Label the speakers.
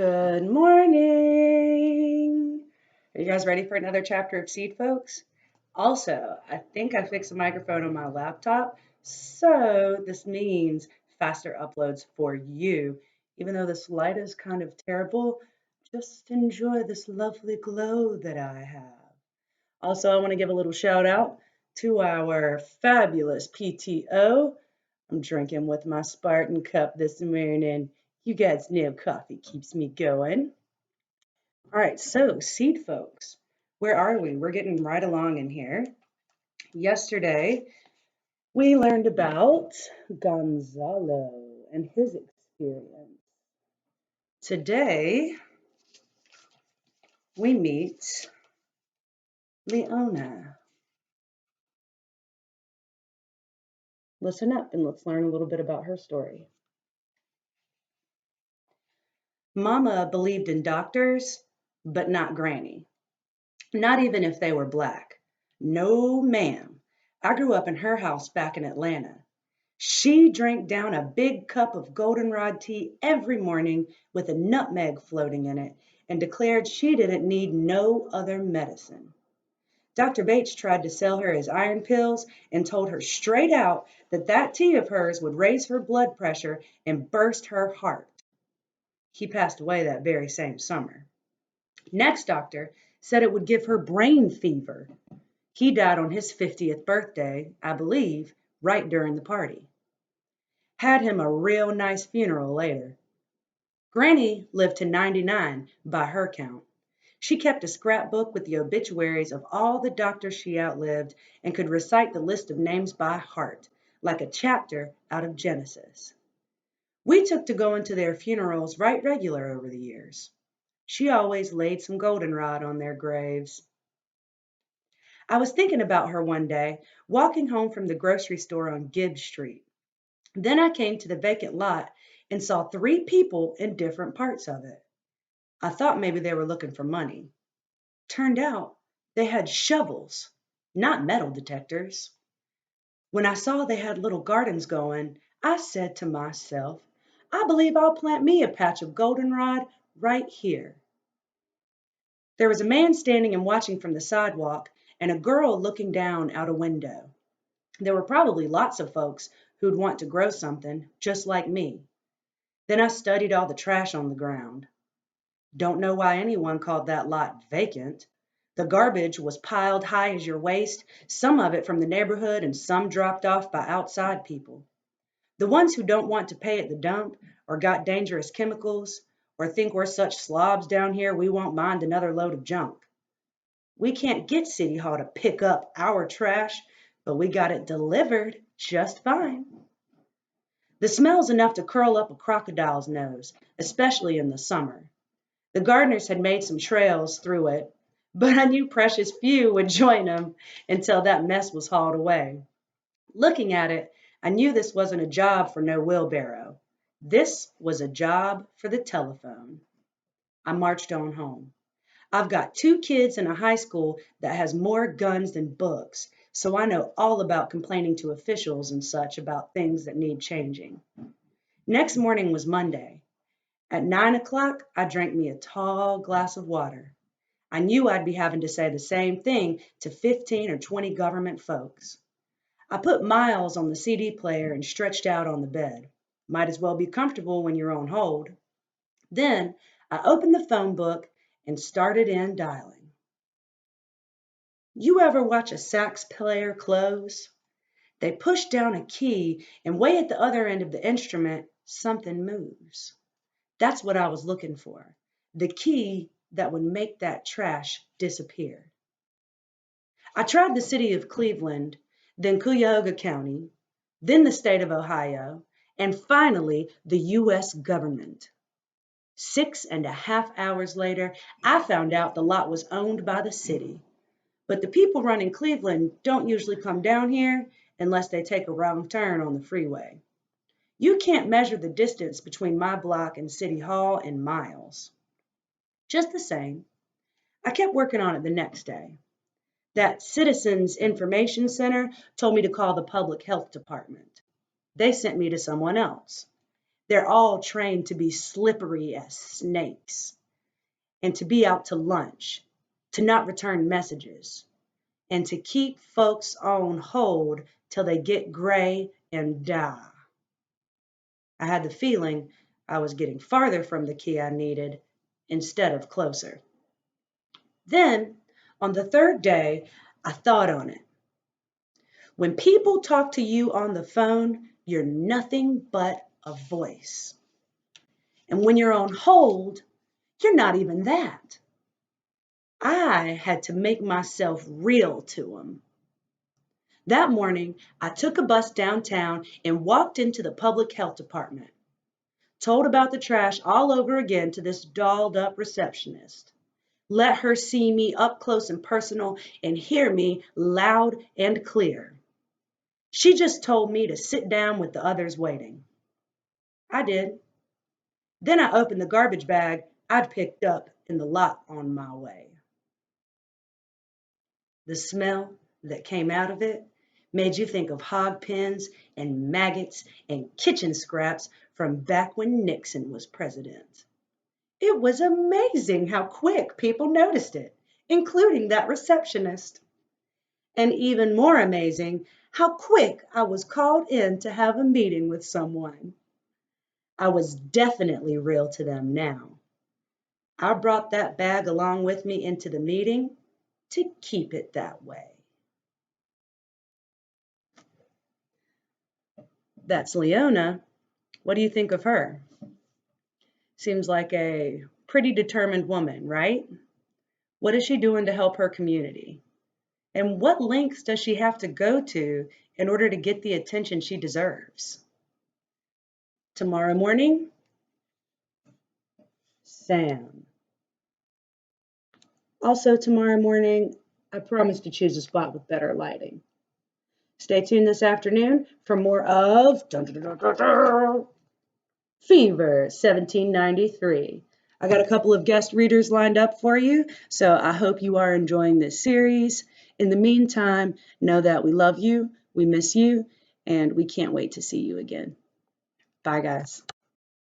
Speaker 1: Good morning. Are you guys ready for another chapter of Seedfolks? Also, I think I fixed the microphone on my laptop, so this means faster uploads for you. Even though this light is kind of terrible, just enjoy this lovely glow that I have. Also, I want to give a little shout out to our fabulous PTO. I'm drinking with my Spartan cup this morning. You guys know coffee keeps me going. All right, so seed folks, where are we? We're getting right along in here. Yesterday, we learned about Gonzalo and his experience. Today, we meet Leona. Listen up and let's learn a little bit about her story. Mama believed in doctors, but not Granny. Not even if they were black. No, ma'am. I grew up in her house back in Atlanta. She drank down a big cup of goldenrod tea every morning with a nutmeg floating in it and declared she didn't need no other medicine. Dr. Bates tried to sell her his iron pills and told her straight out that that tea of hers would raise her blood pressure and burst her heart. He passed away that very same summer. Next doctor said it would give her brain fever. He died on his 50th birthday, I believe, right during the party. Had him a real nice funeral later. Granny lived to 99 by her count. She kept a scrapbook with the obituaries of all the doctors she outlived and could recite the list of names by heart, like a chapter out of Genesis. We took to going to their funerals right regular over the years. She always laid some goldenrod on their graves. I was thinking about her one day, walking home from the grocery store on Gibbs Street. Then I came to the vacant lot and saw three people in different parts of it. I thought maybe they were looking for money. Turned out they had shovels, not metal detectors. When I saw they had little gardens going, I said to myself, I believe I'll plant me a patch of goldenrod right here. There was a man standing and watching from the sidewalk and a girl looking down out a window. There were probably lots of folks who'd want to grow something just like me. Then I studied all the trash on the ground. Don't know why anyone called that lot vacant. The garbage was piled high as your waist, some of it from the neighborhood and some dropped off by outside people. The ones who don't want to pay at the dump or got dangerous chemicals or think we're such slobs down here we won't mind another load of junk. We can't get City Hall to pick up our trash, but we got it delivered just fine. The smell's enough to curl up a crocodile's nose, especially in the summer. The gardeners had made some trails through it, but I knew precious few would join them until that mess was hauled away. Looking at it, I knew this wasn't a job for no wheelbarrow. This was a job for the telephone. I marched on home. I've got two kids in a high school that has more guns than books, so I know all about complaining to officials and such about things that need changing. Next morning was Monday. At 9 o'clock, I drank me a tall glass of water. I knew I'd be having to say the same thing to 15 or 20 government folks. I put Miles on the CD player and stretched out on the bed. Might as well be comfortable when you're on hold. Then I opened the phone book and started in dialing. You ever watch a sax player close? They push down a key and way at the other end of the instrument, something moves. That's what I was looking for. The key that would make that trash disappear. I tried the city of Cleveland, then Cuyahoga County, then the state of Ohio, and finally the U.S. government. 6.5 hours later, I found out the lot was owned by the city. But the people running Cleveland don't usually come down here unless they take a wrong turn on the freeway. You can't measure the distance between my block and City Hall in miles. Just the same, I kept working on it the next day. That Citizens Information Center told me to call the Public Health Department. They sent me to someone else. They're all trained to be slippery as snakes and to be out to lunch, to not return messages, and to keep folks on hold till they get gray and die. I had the feeling I was getting farther from the key I needed instead of closer. Then, on the third day, I thought on it. When people talk to you on the phone, you're nothing but a voice. And when you're on hold, you're not even that. I had to make myself real to them. That morning, I took a bus downtown and walked into the public health department. Told about the trash all over again to this dolled up receptionist. Let her see me up close and personal and hear me loud and clear. She just told me to sit down with the others waiting. I did. Then I opened the garbage bag I'd picked up in the lot on my way. The smell that came out of it made you think of hog pens and maggots and kitchen scraps from back when Nixon was president. It was amazing how quick people noticed it, including that receptionist. And even more amazing, how quick I was called in to have a meeting with someone. I was definitely real to them now. I brought that bag along with me into the meeting to keep it that way. That's Leona. What do you think of her? Seems like a pretty determined woman, right? What is she doing to help her community? And what lengths does she have to go to in order to get the attention she deserves? Tomorrow morning, Sam. Also, tomorrow morning, I promise to choose a spot with better lighting. Stay tuned this afternoon for more of Fever 1793. I got a couple of guest readers lined up for you, so I hope you are enjoying this series. In the meantime, know that we love you, we miss you, and we can't wait to see you again. Bye, guys.